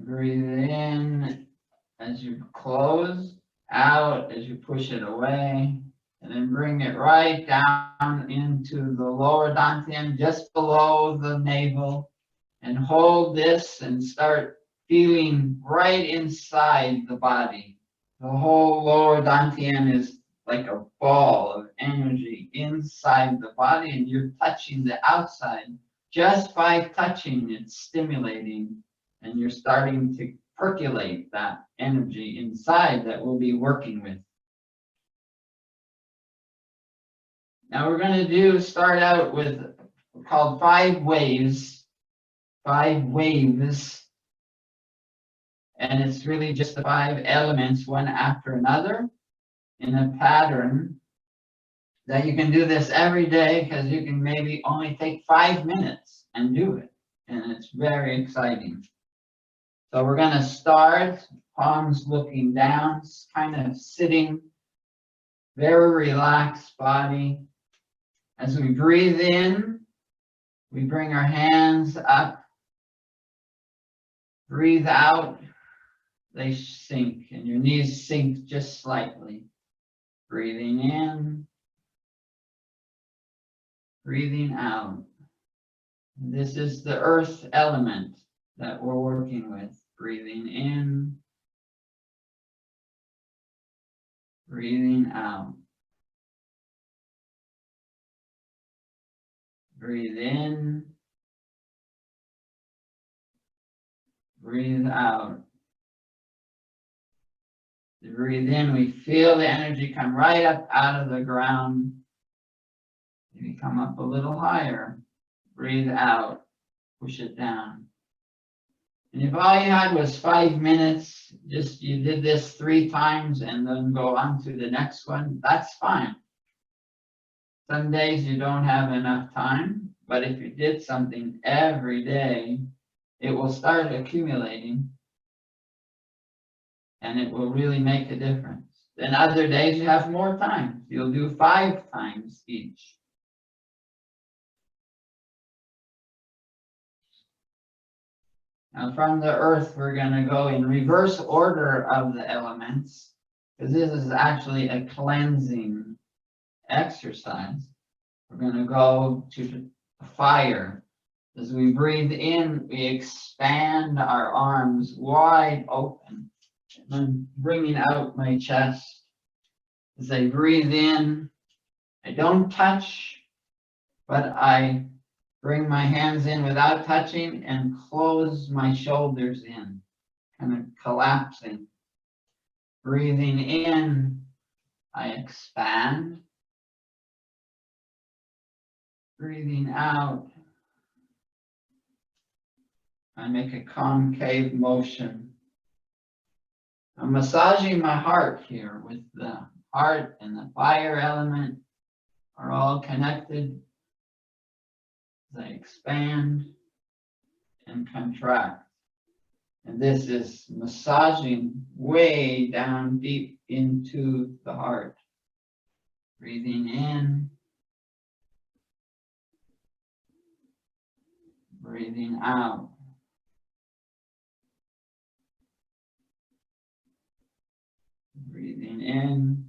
Breathe in as you close, out as you push it away, and then bring it right down into the lower dantian, just below the navel, and hold this and start feeling right inside the body. The whole lower dantian is like a ball of energy inside the body, and you're touching the outside. Just by touching, it's stimulating, and you're starting to percolate that energy inside that we'll be working with. Now we're going to start out with called 5 waves. 5 waves. And it's really just the 5 elements, one after another, in a pattern that you can do this every day, because you can maybe only take 5 minutes and do it. And it's very exciting. So we're going to start, palms looking down, kind of sitting, very relaxed body. As we breathe in, we bring our hands up. Breathe out, they sink, and your knees sink just slightly. Breathing in, breathing out. This is the earth element that we're working with. Breathing in, breathing out. Breathe in, breathe out. Breathe in, we feel the energy come right up out of the ground. Maybe come up a little higher. Breathe out, push it down. And if all you had was 5 minutes, just you did this 3 times and then go on to the next one, that's fine. Some days you don't have enough time, but if you did something every day, it will start accumulating and it will really make a difference. Then other days you have more time. You'll do 5 times each. Now from the earth, we're going to go in reverse order of the elements, because this is actually a cleansing exercise. We're going to go to fire. As we breathe in, we expand our arms wide open. And I'm bringing out my chest. As I breathe in, I don't touch, but I bring my hands in without touching and close my shoulders in, kind of collapsing. Breathing in, I expand. Breathing out, I make a concave motion. I'm massaging my heart here, with the heart and the fire element are all connected. As I expand and contract. And this is massaging way down deep into the heart. Breathing in. Breathing out. Breathing in.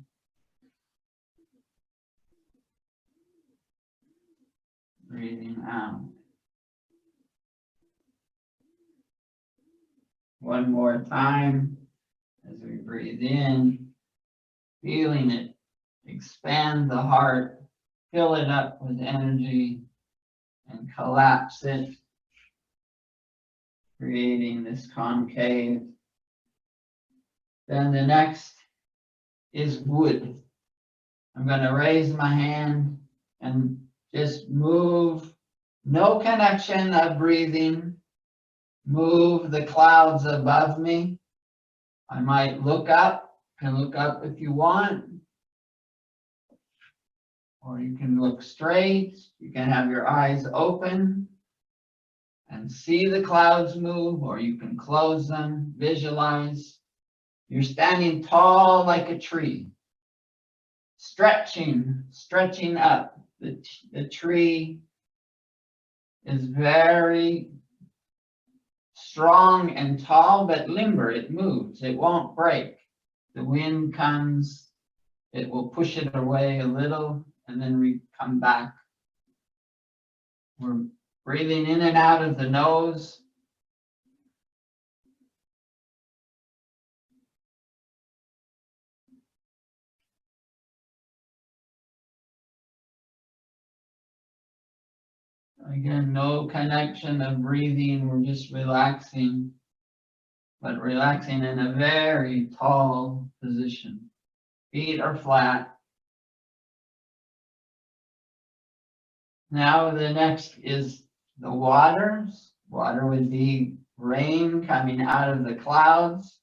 Breathing out. One more time as we breathe in, feeling it expand the heart, fill it up with energy, and collapse it, creating this concave. Then the next is wood. I'm going to raise my hand and just move, no connection of breathing. Move the clouds above me. I might look up, can look up if you want. Or you can look straight. You can have your eyes open and see the clouds move, or you can close them, visualize. You're standing tall like a tree. Stretching up. The tree is very strong and tall, but limber. It moves. It won't break. The wind comes, it will push it away a little, and then we come back. We're breathing in and out of the nose. Again, no connection of breathing. We're just relaxing, but relaxing in a very tall position. Feet are flat. Now the next is the waters. Water would be rain coming out of the clouds.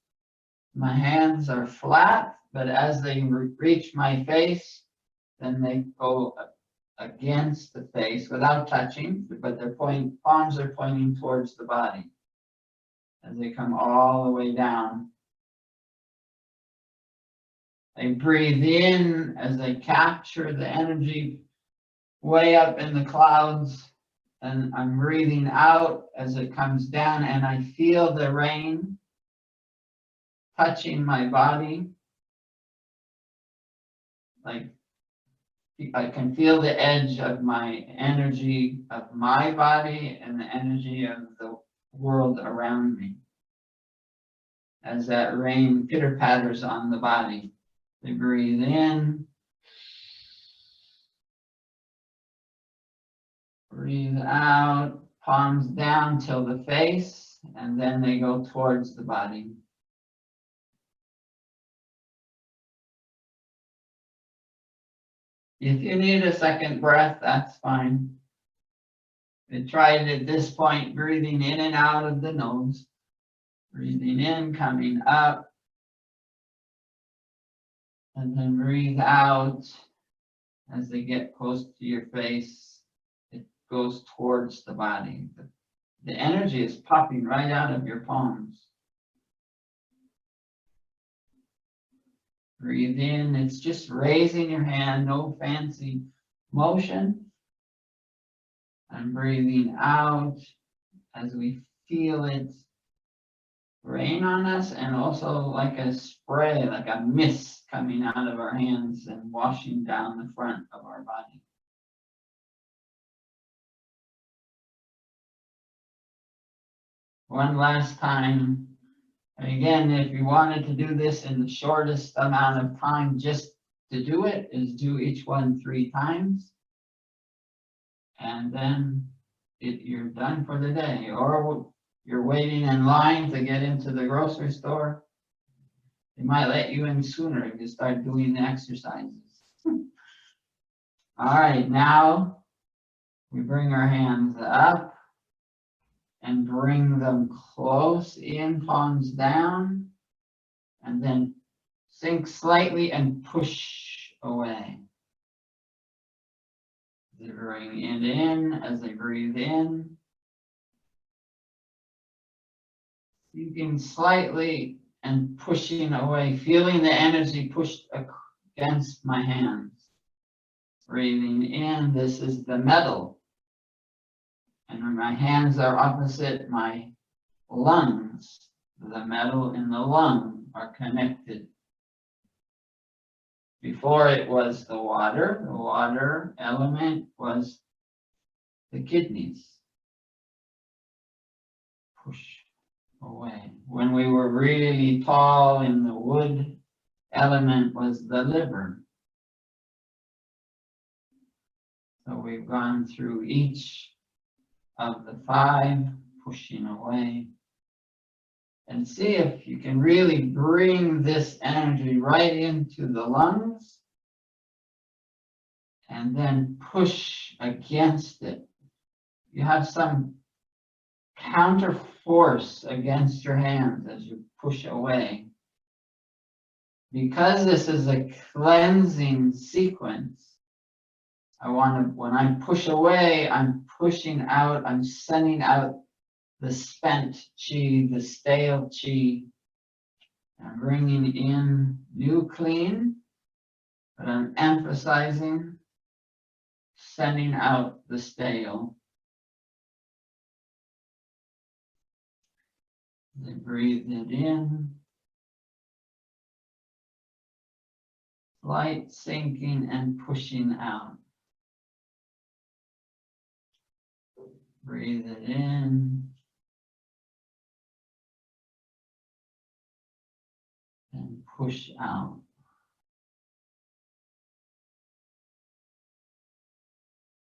My hands are flat, but as they reach my face, then they go against the face without touching, but their palms are pointing towards the body as they come all the way down. I breathe in as I capture the energy way up in the clouds, and I'm breathing out as it comes down, and I feel the rain touching my body. Like I can feel the edge of my energy of my body and the energy of the world around me as that rain pitter-patters on the body. They breathe in, breathe out, palms down till the face, and then they go towards the body. If you need a second breath, that's fine. I tried at this point breathing in and out of the nose. Breathing in, coming up. And then breathe out as they get close to your face. It goes towards the body. The energy is popping right out of your palms. Breathe in. It's just raising your hand, no fancy motion. And breathing out as we feel it rain on us, and also like a spray, like a mist coming out of our hands and washing down the front of our body. One last time. Again, if you wanted to do this in the shortest amount of time, just to do it, is do each one 3 times. And then you're done for the day. Or you're waiting in line to get into the grocery store. They might let you in sooner if you start doing the exercises. All right, now we bring our hands up and bring them close in, palms down, and then sink slightly and push away. They bring it in as they breathe in. Sinking slightly and pushing away, feeling the energy pushed against my hands. Breathing in, this is the metal. And when my hands are opposite my lungs, the metal in the lung are connected. Before it was the water element was the kidneys. Push away. When we were really tall in the wood element was the liver. So we've gone through each of the 5, pushing away. And see if you can really bring this energy right into the lungs and then push against it. You have some counter force against your hands as you push away. Because this is a cleansing sequence, when I push away, I'm pushing out, I'm sending out the spent chi, the stale chi. I'm bringing in new clean, but I'm emphasizing sending out the stale. They breathe it in. Light sinking and pushing out. Breathe it in. And push out.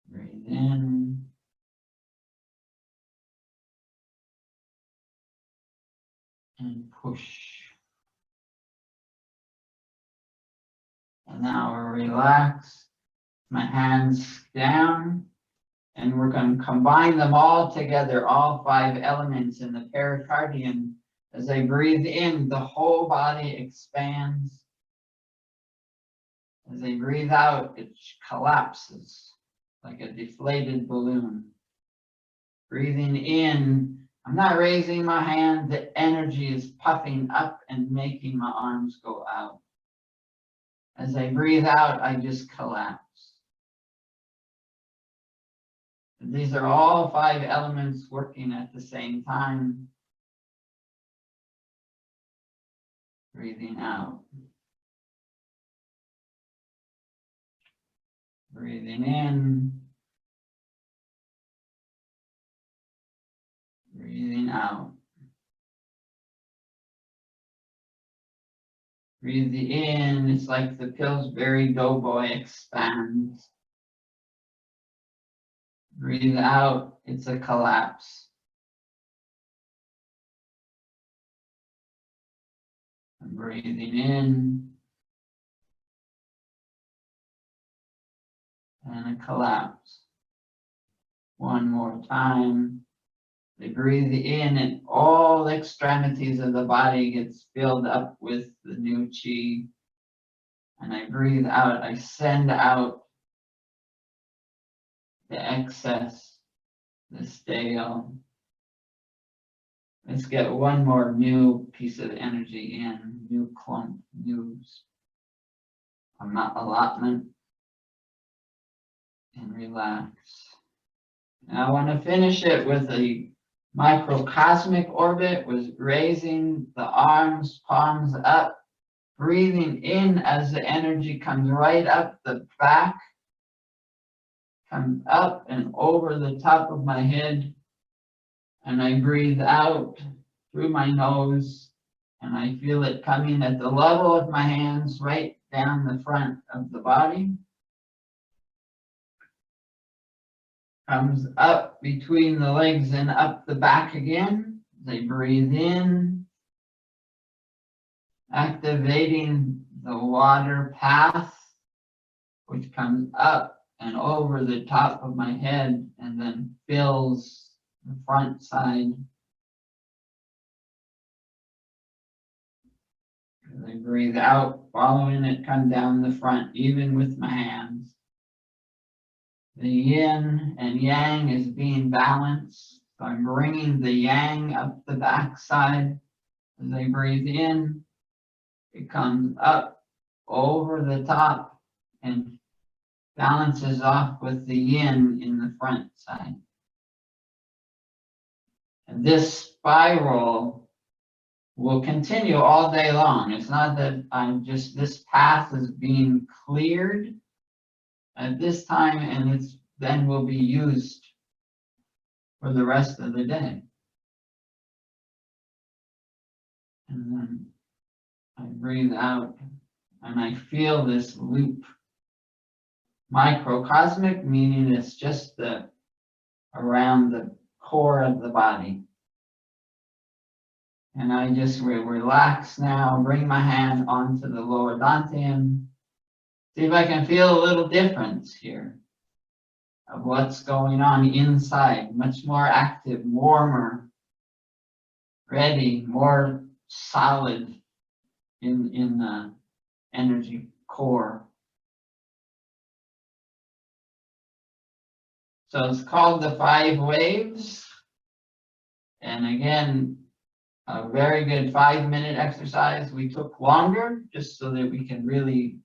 Breathe in. And push. And now we'll relax. My hands down. And we're going to combine them all together, all 5 elements in the pericardium. As I breathe in, the whole body expands. As I breathe out, it collapses like a deflated balloon. Breathing in, I'm not raising my hand, the energy is puffing up and making my arms go out. As I breathe out, I just collapse. These are all 5 elements working at the same time. Breathing out. Breathing in. Breathing out. Breathe in, it's like the Pillsbury Doughboy expands. Breathe out, it's a collapse. And breathing in. And a collapse. One more time. They breathe in and all extremities of the body gets filled up with the new chi. And I breathe out, I send out the excess, the stale. Let's get one more new piece of energy in, new clump, new allotment. And relax. And I want to finish it with a microcosmic orbit, with raising the arms, palms up, breathing in as the energy comes right up the back, comes up and over the top of my head, and I breathe out through my nose, and I feel it coming at the level of my hands right down the front of the body. Comes up between the legs and up the back again. They breathe in, activating the water path, which comes up and over the top of my head and then fills the front side. They breathe out, following it come down the front, even with my hands. The yin and yang is being balanced. So I'm bringing the yang up the back side. As I breathe in, it comes up over the top and balances off with the yin in the front side. And this spiral will continue all day long. It's not that this path is being cleared at this time, and it's then will be used for the rest of the day. And then I breathe out and I feel this loop. Microcosmic, meaning it's just around the core of the body. And I just relax now, bring my hand onto the lower dantian. See if I can feel a little difference here of what's going on inside. Much more active, warmer, ready, more solid in the energy core. So it's called the 5 waves. And again, a very good 5-minute exercise. We took longer just so that we can really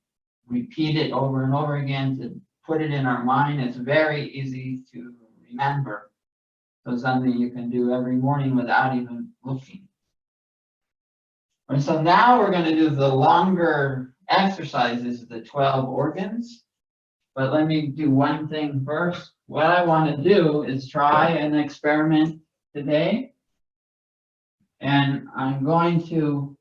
repeat it over and over again to put it in our mind. It's very easy to remember. So something you can do every morning without even looking. And so now we're going to do the longer exercises, the 12 organs. But let me do one thing first. What I want to do is try an experiment today. And I'm going to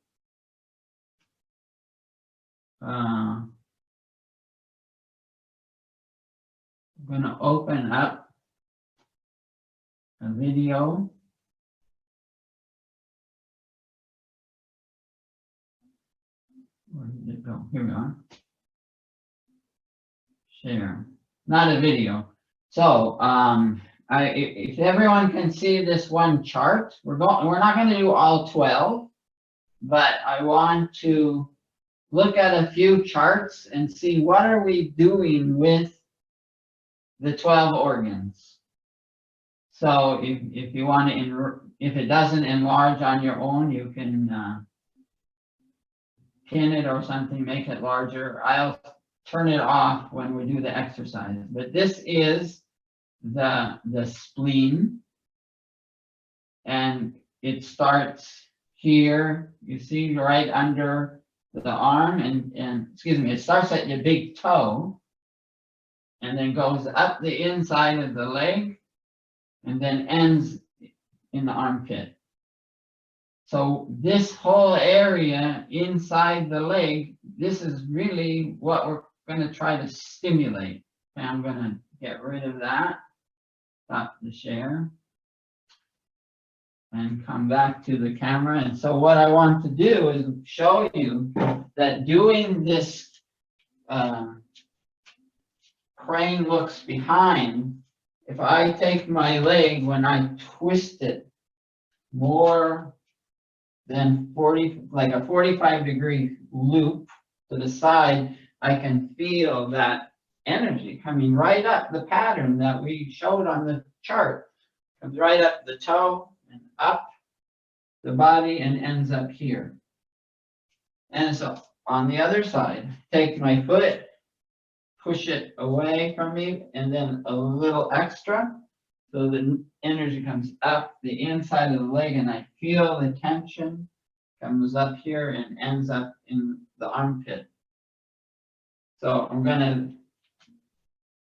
open up a video. Where did it go? Here we are. Share. Not a video. So if everyone can see this one chart, we're not going to do all 12, but I want to look at a few charts and see what are we doing with the 12 organs. So if you want to, if it doesn't enlarge on your own, you can pin it or something, make it larger. I'll turn it off when we do the exercise. But this is the spleen, and it starts here. You see right under the arm, and excuse me, it starts at your big toe, and then goes up the inside of the leg, and then ends in the armpit. So this whole area inside the leg, this is really what we're going to try to stimulate. Okay, I'm going to get rid of that, stop the share, and come back to the camera. And so what I want to do is show you that doing this crane looks behind, if I take my leg, when I twist it more than 40, like a 45-degree loop to the side, I can feel that energy coming right up the pattern that we showed on the chart. Comes right up the toe and up the body and ends up here. And so on the other side, take my foot, push it away from me, and then a little extra. So the energy comes up the inside of the leg, and I feel the tension comes up here and ends up in the armpit. So I'm going to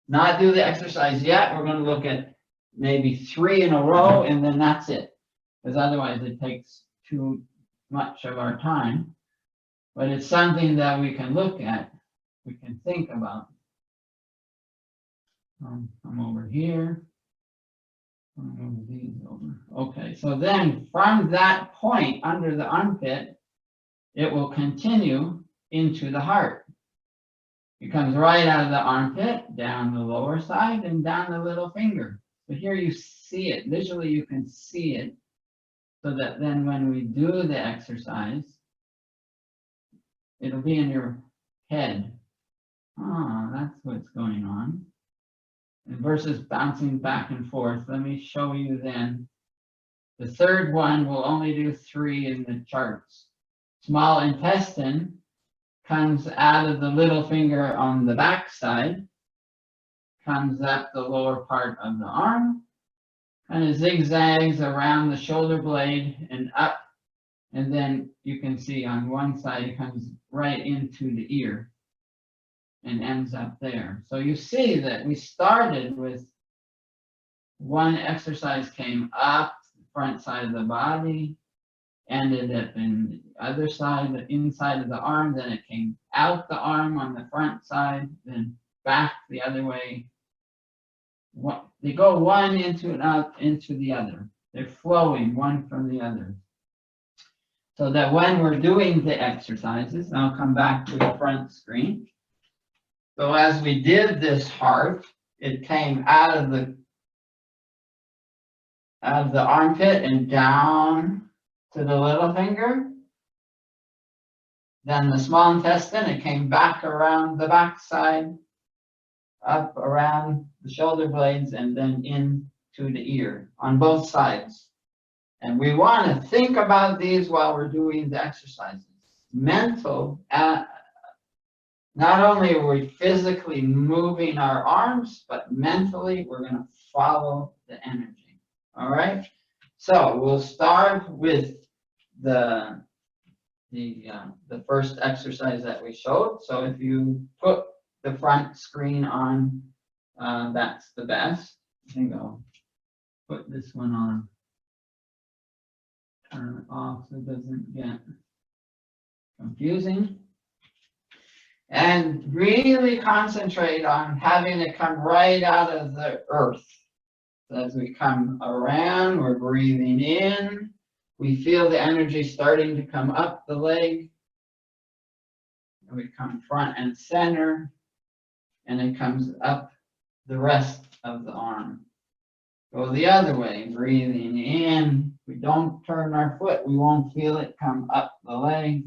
not do the exercise yet. We're going to look at maybe 3 in a row, and then that's it. Because otherwise it takes too much of our time. But it's something that we can look at, we can think about. Come over here. Move these over. Okay, so then from that point under the armpit, it will continue into the heart. It comes right out of the armpit, down the lower side, and down the little finger. So here you see it. Visually, you can see it. So that then when we do the exercise, it'll be in your head. Oh, that's what's going on. And versus bouncing back and forth. Let me show you then. The third one, we'll only do 3 in the charts. Small intestine comes out of the little finger on the back side, comes up the lower part of the arm, kind of zigzags around the shoulder blade and up, and then you can see on one side it comes right into the ear and ends up there. So you see that we started with one exercise, came up the front side of the body, ended up in the other side, the inside of the arm, then it came out the arm on the front side, then back the other way. They go one into and out into the other. They're flowing one from the other. So that when we're doing the exercises, I'll come back to the front screen. So as we did this heart, it came out of the armpit and down to the little finger. Then the small intestine, it came back around the backside, up around the shoulder blades, and then into the ear on both sides. And we want to think about these while we're doing the exercises. Mental, not only are we physically moving our arms, but mentally we're going to follow the energy. All right? So we'll start with the the first exercise that we showed. So if you put the front screen on, that's the best. I think I'll put this one on, turn it off so it doesn't get confusing. And really concentrate on having it come right out of the earth. So as we come around, we're breathing in. We feel the energy starting to come up the leg. And we come front and center. And it comes up the rest of the arm. Go the other way, breathing in. If we don't turn our foot, we won't feel it come up the leg.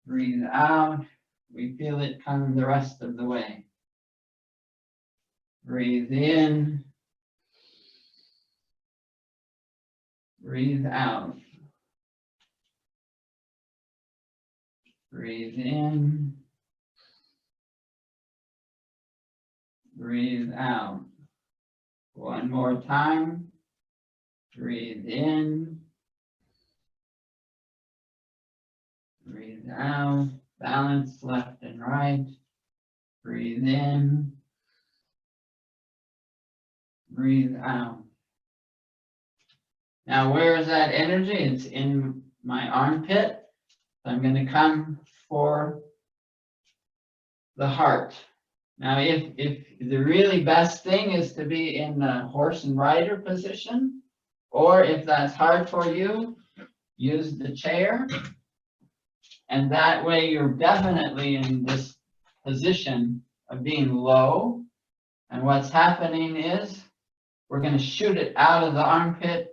Breathe out. We feel it come the rest of the way. Breathe in. Breathe out. Breathe in. Breathe out. One more time. Breathe in. Breathe out. Balance left and right. Breathe in. Breathe out. Now, where is that energy? It's in my armpit. So I'm going to come for the heart. Now, if the really best thing is to be in the horse and rider position, or if that's hard for you, use the chair. And that way you're definitely in this position of being low. And what's happening is we're going to shoot it out of the armpit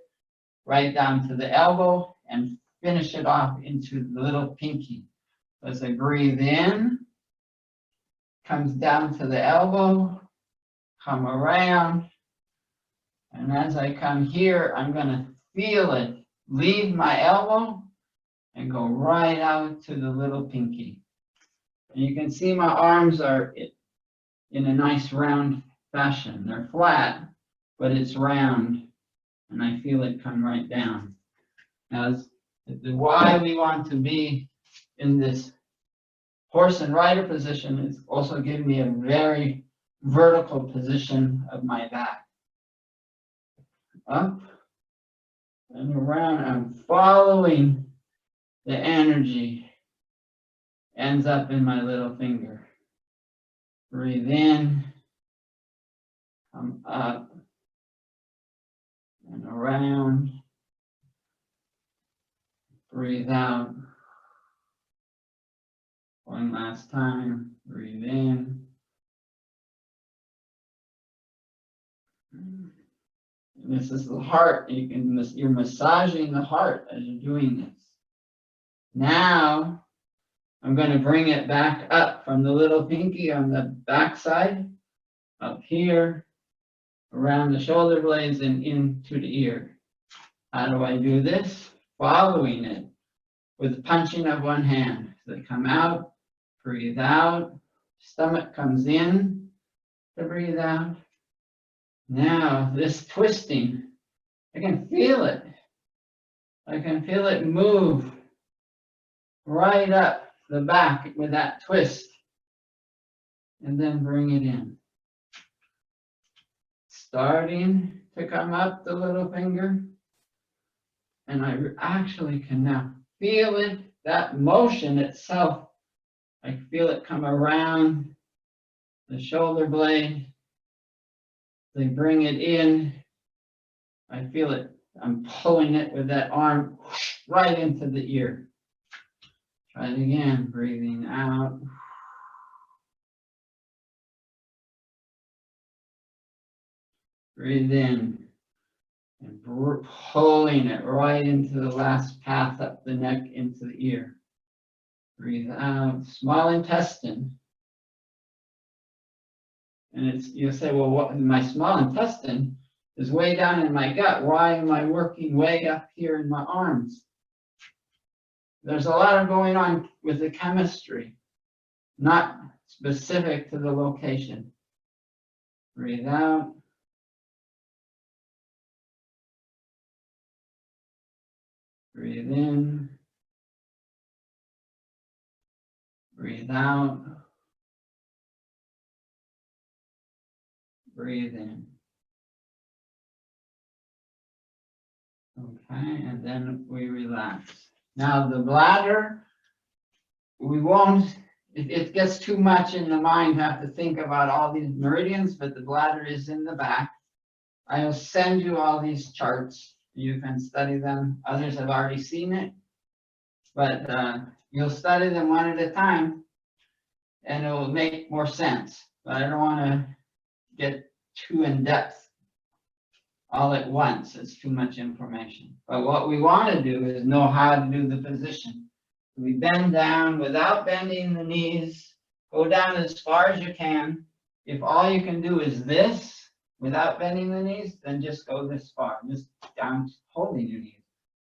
right down to the elbow and finish it off into the little pinky. As I breathe in, comes down to the elbow, come around, and as I come here, I'm going to feel it leave my elbow and go right out to the little pinky. And you can see my arms are in a nice round fashion. They're flat, but it's round, and I feel it come right down. Now, why we want to be in this horse and rider position is also giving me a very vertical position of my back. Up and around, I'm following the energy, ends up in my little finger. Breathe in, come up and around. Breathe out. One last time, breathe in. And this is the heart. You're massaging the heart as you're doing this. Now, I'm going to bring it back up from the little pinky on the back side, up here, around the shoulder blades and into the ear. How do I do this? Following it with the punching of one hand. So they come out, breathe out, stomach comes in to breathe out. Now this twisting, I can feel it. I can feel it move right up the back with that twist, and then bring it in. Starting to come up the little finger, and I actually can now feel it, that motion itself. I feel it come around the shoulder blade. They bring it in. I feel it. I'm pulling it with that arm right into the ear. Try it again, breathing out. Breathe in and pulling it right into the last path up the neck into the ear. Breathe out, small intestine. And you'll say, well, what, my small intestine is way down in my gut. Why am I working way up here in my arms? There's a lot of going on with the chemistry, not specific to the location. Breathe out. Breathe in. Breathe out. Breathe in. Okay, and then we relax. Now the bladder, we won't, if it gets too much in the mind, have to think about all these meridians, but the bladder is in the back. I'll send you all these charts. You can study them. Others have already seen it, but you'll study them one at a time, and it will make more sense. But I don't want to get too in depth all at once. It's too much information. But what we want to do is know how to do the position. We bend down without bending the knees. Go down as far as you can. If all you can do is this without bending the knees, then just go this far. Just down holding your knees.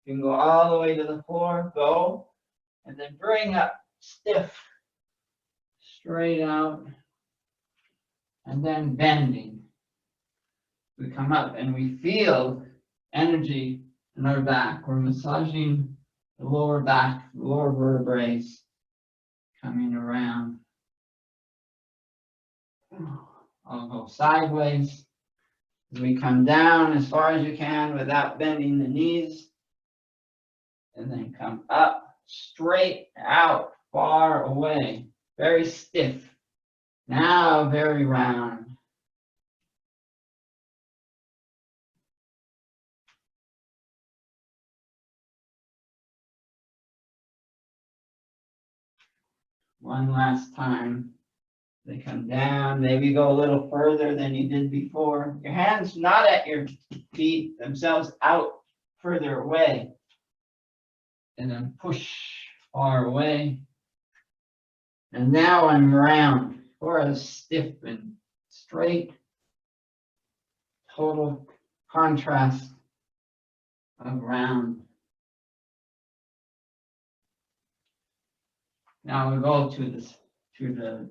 You can go all the way to the floor. Go. And then bring up stiff. Straight out. And then bending. We come up and we feel energy in our back. We're massaging the lower back, lower vertebrae coming around. I'll go sideways. We come down as far as you can without bending the knees. And then come up, straight out, far away. Very stiff. Now very round. One last time. They come down, maybe go a little further than you did before. Your hands not at your feet, themselves out further away. And then push far away. And now I'm round, or as stiff and straight. Total contrast of round. Now we go to the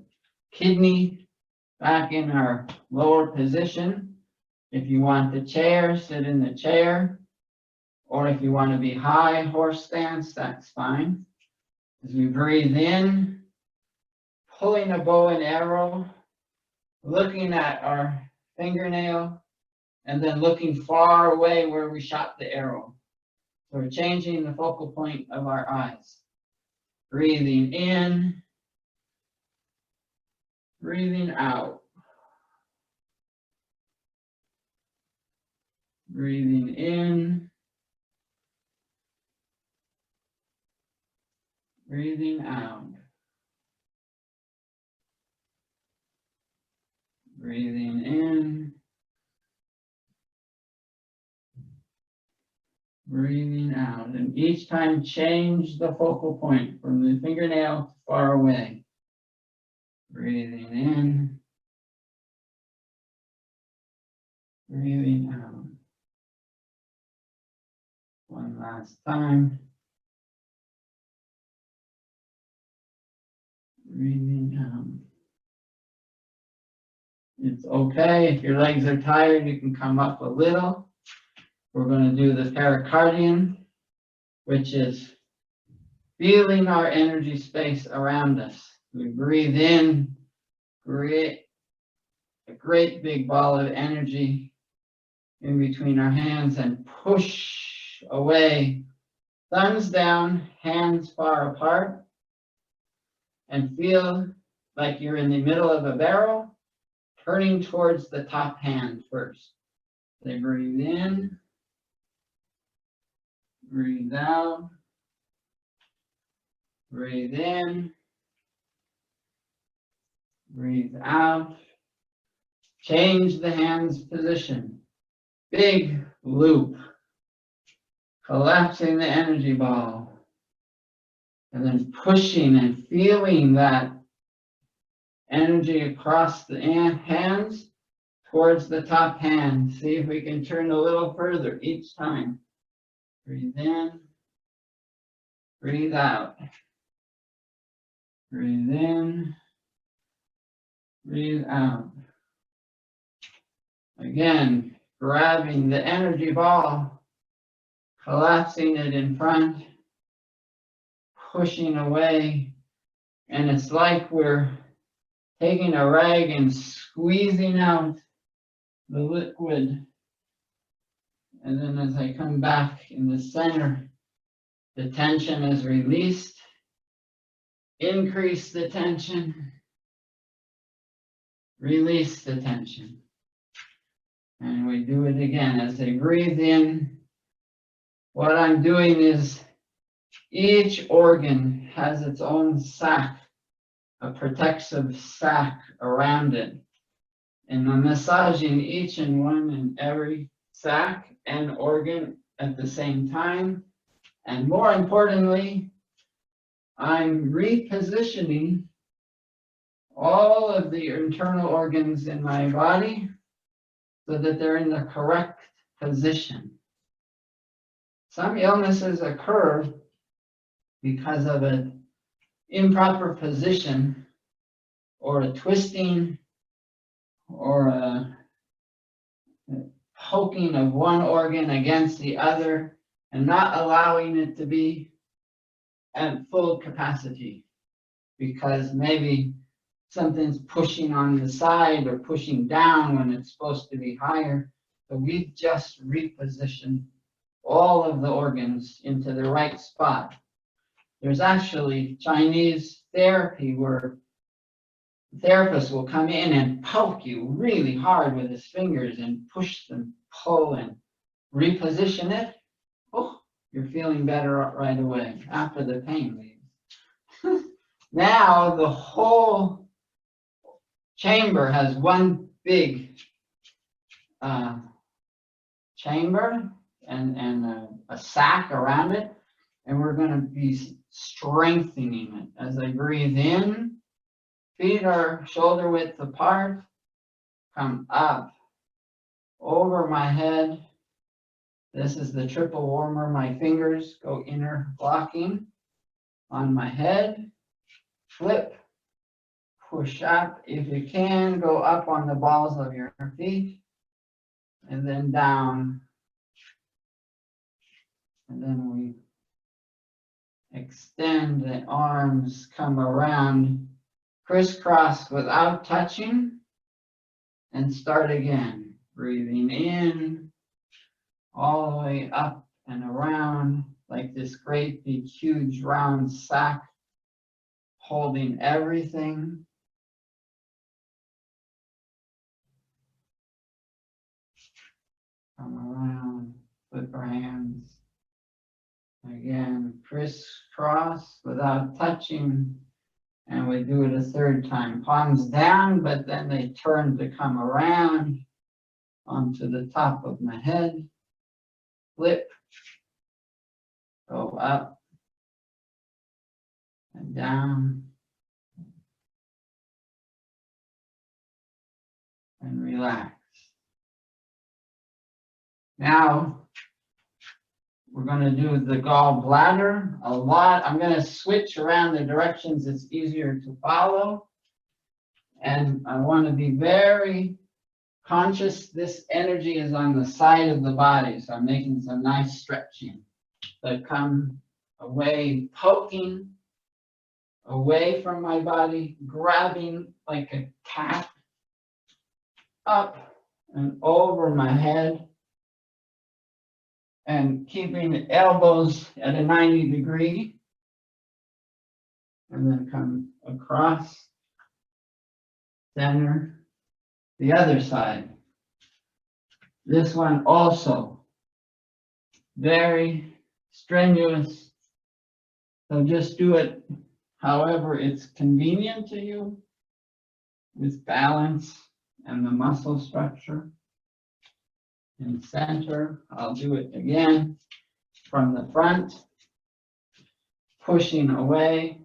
kidney, back in our lower position. If you want the chair, sit in the chair. Or if you want to be high, horse stance, that's fine. As we breathe in, pulling a bow and arrow, looking at our fingernail, and then looking far away where we shot the arrow. So we're changing the focal point of our eyes. Breathing in, breathing out. Breathing in, breathing out. Breathing in, breathing out. And each time change the focal point from the fingernail to far away. Breathing in, breathing out. One last time. Breathing out. It's okay. If your legs are tired, you can come up a little. We're going to do the pericardium, which is feeling our energy space around us. We breathe in, create a great big ball of energy in between our hands and push away. Thumbs down, hands far apart, and feel like you're in the middle of a barrel, turning towards the top hand first. They breathe in, breathe out, breathe in, breathe out. Change the hand's position. Big loop. Collapsing the energy ball. And then pushing and feeling that energy across the hands towards the top hand. See if we can turn a little further each time. Breathe in. Breathe out. Breathe in. Breathe out. Again, grabbing the energy ball, collapsing it in front, pushing away And it's like we're taking a rag and squeezing out the liquid. And then as I come back in the center, the tension is released. Increase the tension. Release the tension. And we do it again. As I breathe in, what I'm doing is each organ has its own sac, a protective sac around it. And I'm massaging each and one and every sac and organ at the same time. And more importantly, I'm repositioning all of the internal organs in my body so that they're in the correct position. Some illnesses occur because of an improper position or a twisting or a poking of one organ against the other and not allowing it to be at full capacity because maybe something's pushing on the side or pushing down when it's supposed to be higher. So we've just repositioned all of the organs into the right spot. There's actually Chinese therapy where the therapist will come in and poke you really hard with his fingers and push and pull and reposition it. Oh, you're feeling better right away after the pain leaves. Now the whole chamber has one big chamber and a sac around it, and we're going to be strengthening it. As I breathe in, feet are shoulder width apart, come up over my head. This is the triple warmer. My fingers go inner blocking on my head, flip, push up. If you can, go up on the balls of your feet, and then down. And then we extend the arms, come around, crisscross without touching, and start again. Breathing in, all the way up and around, like this great big huge round sack, holding everything. Come around, flip our hands. Again, crisscross without touching. And we do it a third time. Palms down, but then they turn to come around onto the top of my head. Flip. Go up and down. And relax. Now, we're going to do the gallbladder a lot. I'm going to switch around the directions. It's easier to follow. And I want to be very conscious. This energy is on the side of the body. So I'm making some nice stretching. So come away, poking away from my body, grabbing like a cat up and over my head. And keeping the elbows at a 90 degree. And then come across, center, the other side. This one also very strenuous. So just do it however it's convenient to you with balance and the muscle structure. In center, I'll do it again from the front, pushing away,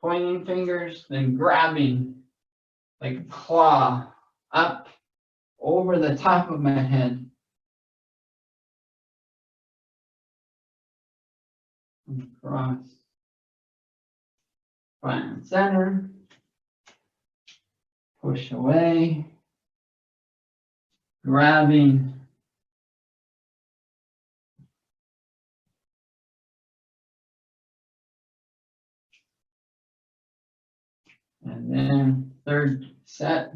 pointing fingers, then grabbing like a claw up over the top of my head. Across, front and center, push away. Grabbing, And then third set.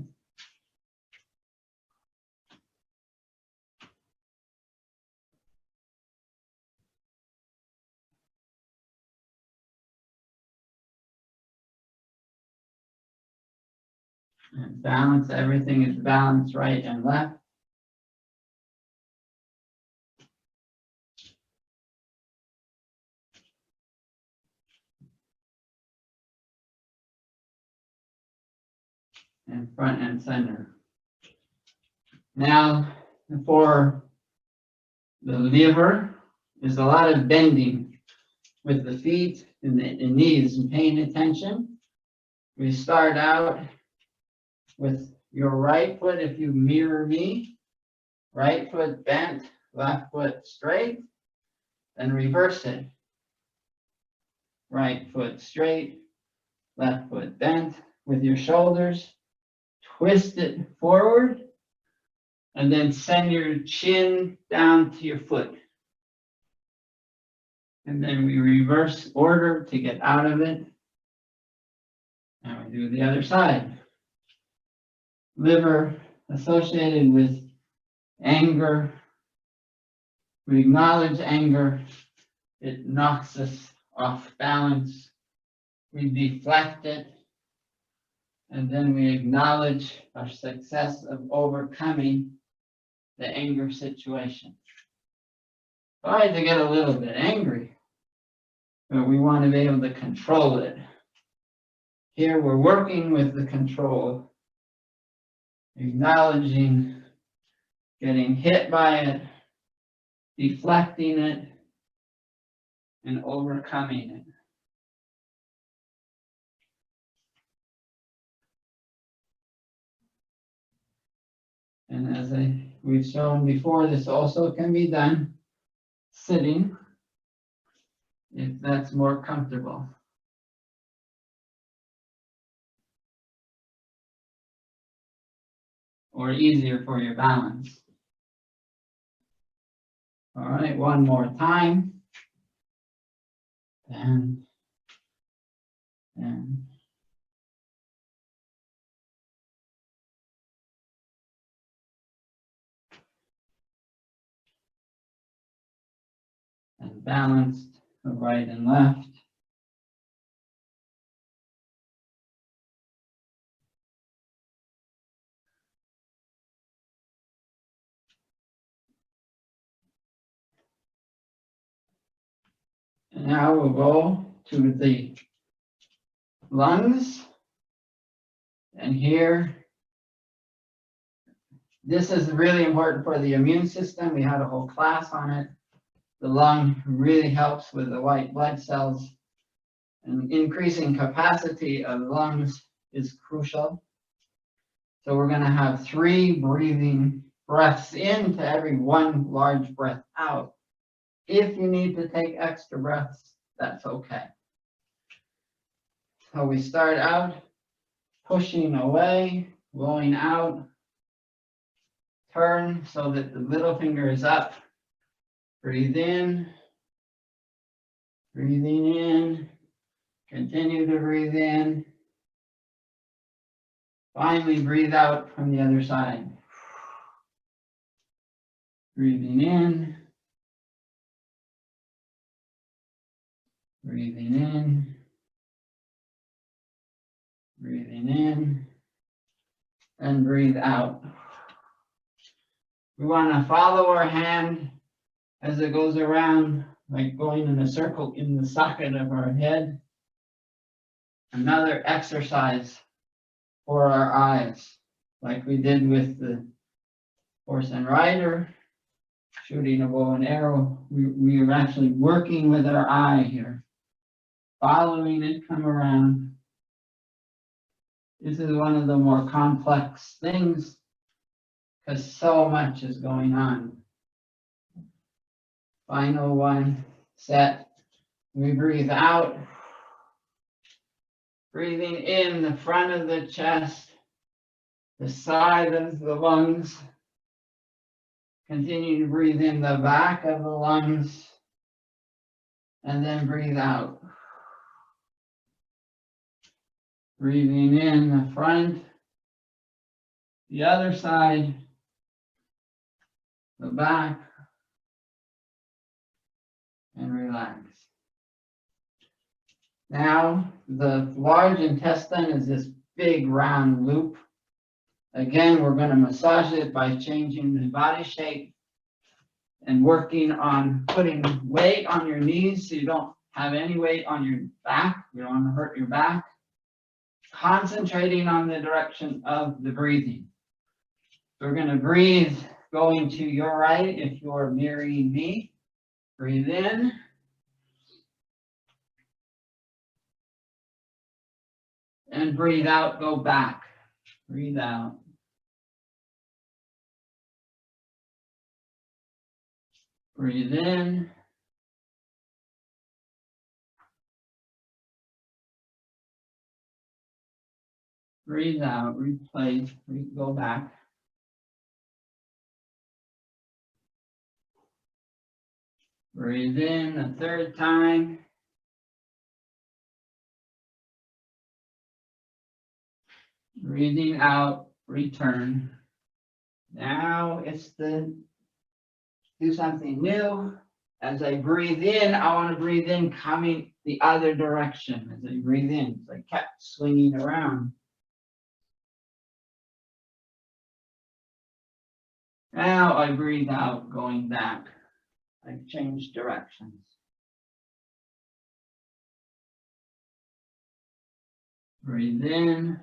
And balance, everything is balanced right and left. And front and center. Now, for the liver, there's a lot of bending with the feet and the knees and paying attention. We start out with your right foot, if you mirror me, right foot bent, left foot straight, then reverse it. Right foot straight, left foot bent with your shoulders, twist it forward, and then send your chin down to your foot. And then we reverse order to get out of it. And we do the other side. Liver associated with anger. We acknowledge anger. It knocks us off balance. We deflect it. And then we acknowledge our success of overcoming the anger situation. I had to get a little bit angry, but we want to be able to control it. Here we're working with the control, acknowledging getting hit by it, deflecting it, and overcoming it. And as we've shown before, this also can be done sitting, if that's more comfortable. Or easier for your balance. All right, one more time. And balanced the right and left. And now we'll go to the lungs. And here, this is really important for the immune system. We had a whole class on it. The lung really helps with the white blood cells, and increasing capacity of lungs is crucial. So we're going to have 3 breathing breaths in to every 1 large breath out. If you need to take extra breaths, that's okay. So we start out pushing away, blowing out, turn so that the middle finger is up. Breathe in, breathing in, continue to breathe in. Finally, breathe out from the other side. Breathing in, breathing in, breathing in, and breathe out. We want to follow our hand as it goes around, like going in a circle in the socket of our head. Another exercise for our eyes, like we did with the horse and rider, shooting a bow and arrow. We are actually working with our eye here, following it come around. This is one of the more complex things because so much is going on. Final one, set. We breathe out. Breathing in the front of the chest, the side of the lungs. Continue to breathe in the back of the lungs. And then breathe out. Breathing in the front, the other side, the back, and relax. Now, the large intestine is this big round loop. Again, we're going to massage it by changing the body shape and working on putting weight on your knees so you don't have any weight on your back. You don't want to hurt your back. Concentrating on the direction of the breathing. So we're going to breathe going to your right if you're mirroring me. Breathe in. And breathe out, go back. Breathe out. Breathe in. Breathe out, replace, go back. Breathe in a third time. Breathing out, return. Now it's do something new. As I breathe in, I want to breathe in coming the other direction. As I breathe in, so I kept swinging around. Now I breathe out, going back. I've changed directions. Breathe in.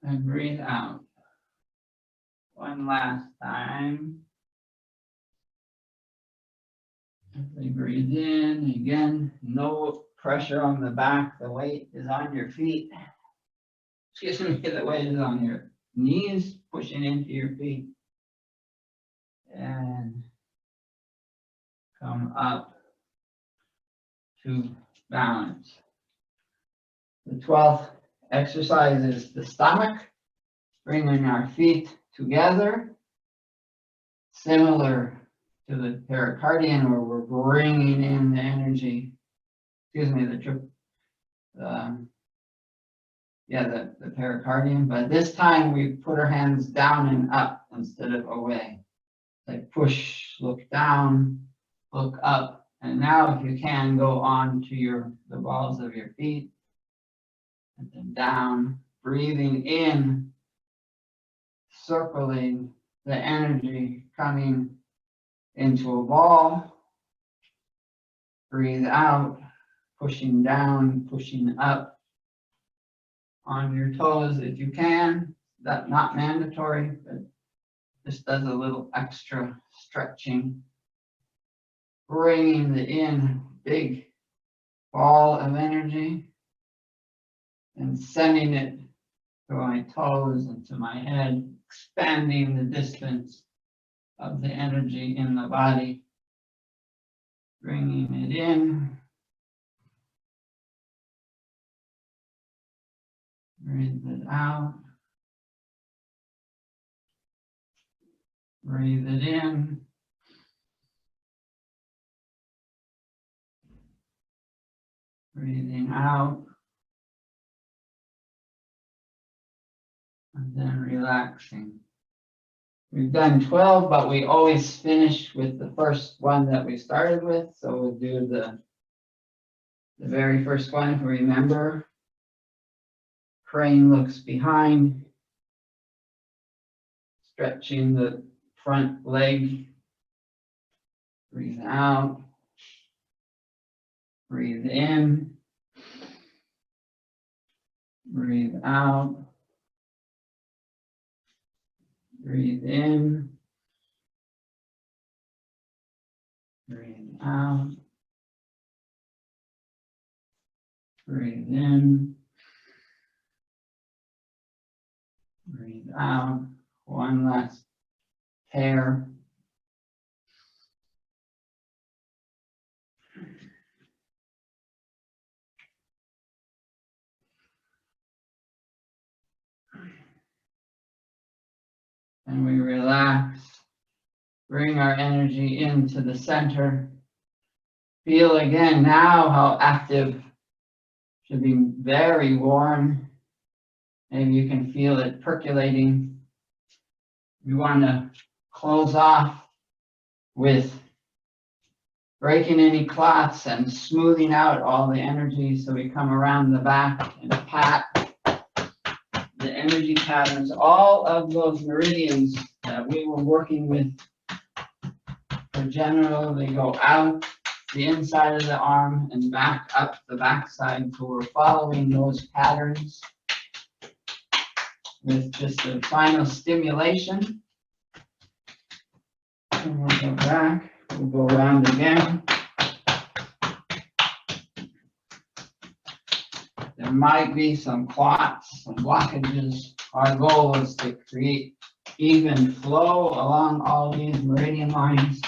And breathe out. One last time. As I breathe in, again, no pressure on the back. The weight is on your feet. Excuse me, the weight is on your knees, pushing into your feet. And come up to balance. The 12th exercise is the stomach, bringing our feet together, similar to the pericardium, where we're bringing in the energy. Excuse me, the pericardium. But this time we put our hands down and up instead of away. Like push, look down, look up, and now if you can, go on to the balls of your feet, and then down, breathing in, circling the energy coming into a ball. Breathe out, pushing down, pushing up on your toes if you can. That's not mandatory, but this does a little extra stretching. Bringing in big ball of energy and sending it to my toes and to my head, expanding the distance of the energy in the body. Bringing it in. Breathe it out. Breathe it in. Breathing out. And then relaxing. We've done 12, but we always finish with the first one that we started with. So we'll do the very first one, if you remember. Crane looks behind. Stretching the front leg. Breathe out. Breathe in. Breathe out. Breathe in. Breathe out. Breathe in. Breathe out. One last pair. And we relax. Bring our energy into the center. Feel again now how active. Should be very warm. Maybe you can feel it percolating. We want to close off with breaking any clots and smoothing out all the energy. So we come around the back and pat the energy patterns, all of those meridians that we were working with for general, they go out the inside of the arm and back up the backside. So we're following those patterns with just a final stimulation. And we'll go back, we'll go around again. There might be some clots, some blockages. Our goal is to create even flow along all these meridian lines.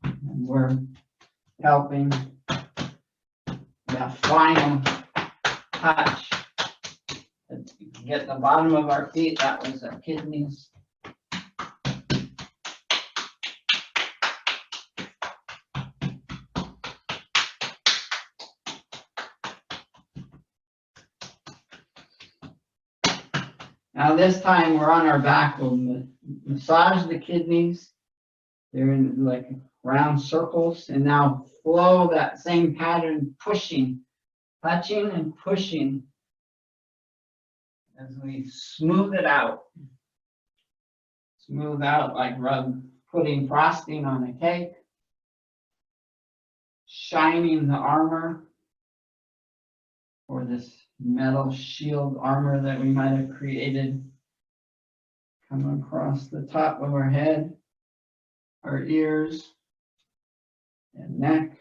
And we're helping that final touch. Get the bottom of our feet, that was our kidneys. Now this time we're on our back, we'll massage the kidneys. They're in like round circles, and now flow that same pattern, pushing, touching and pushing as we smooth it out. Smooth out like putting frosting on a cake. Shining the armor, or this metal shield armor that we might have created. Come across the top of our head, our ears, and neck.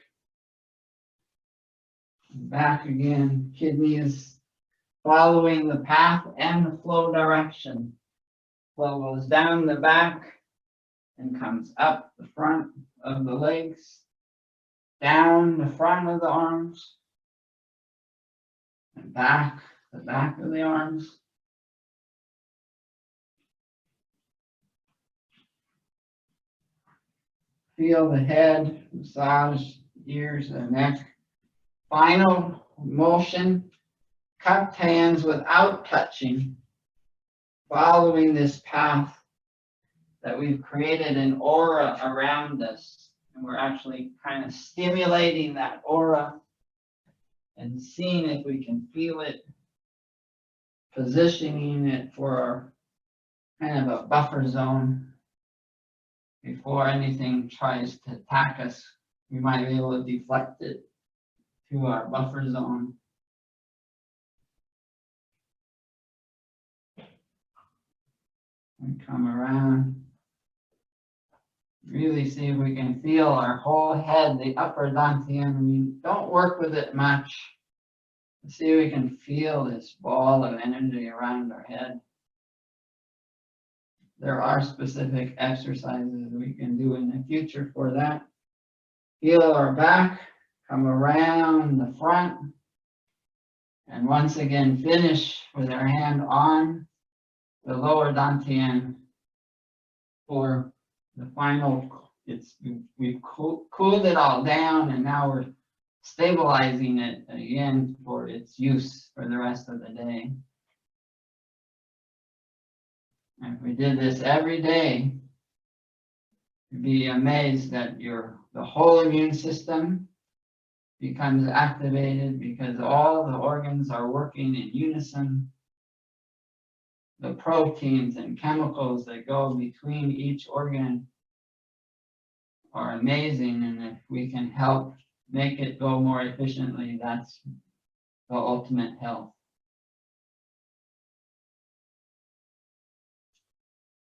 And back again, kidneys, following the path and the flow direction. Flow goes down the back and comes up the front of the legs, down the front of the arms, and back, the back of the arms. Feel the head, massage, ears, and neck. Final motion, cupped hands without touching, following this path that we've created an aura around us. And we're actually kind of stimulating that aura and seeing if we can feel it, positioning it for our kind of a buffer zone. Before anything tries to attack us, we might be able to deflect it to our buffer zone. And come around. Really see if we can feel our whole head, the upper dantian. We don't work with it much. See if we can feel this ball of energy around our head. There are specific exercises we can do in the future for that. Feel our back, come around the front, and once again finish with our hand on the lower dantian for the final. We've cooled it all down, and now we're stabilizing it again for its use for the rest of the day. And if we did this every day, you'd be amazed that the whole immune system becomes activated because all the organs are working in unison. The proteins and chemicals that go between each organ are amazing, and if we can help make it go more efficiently, that's the ultimate health.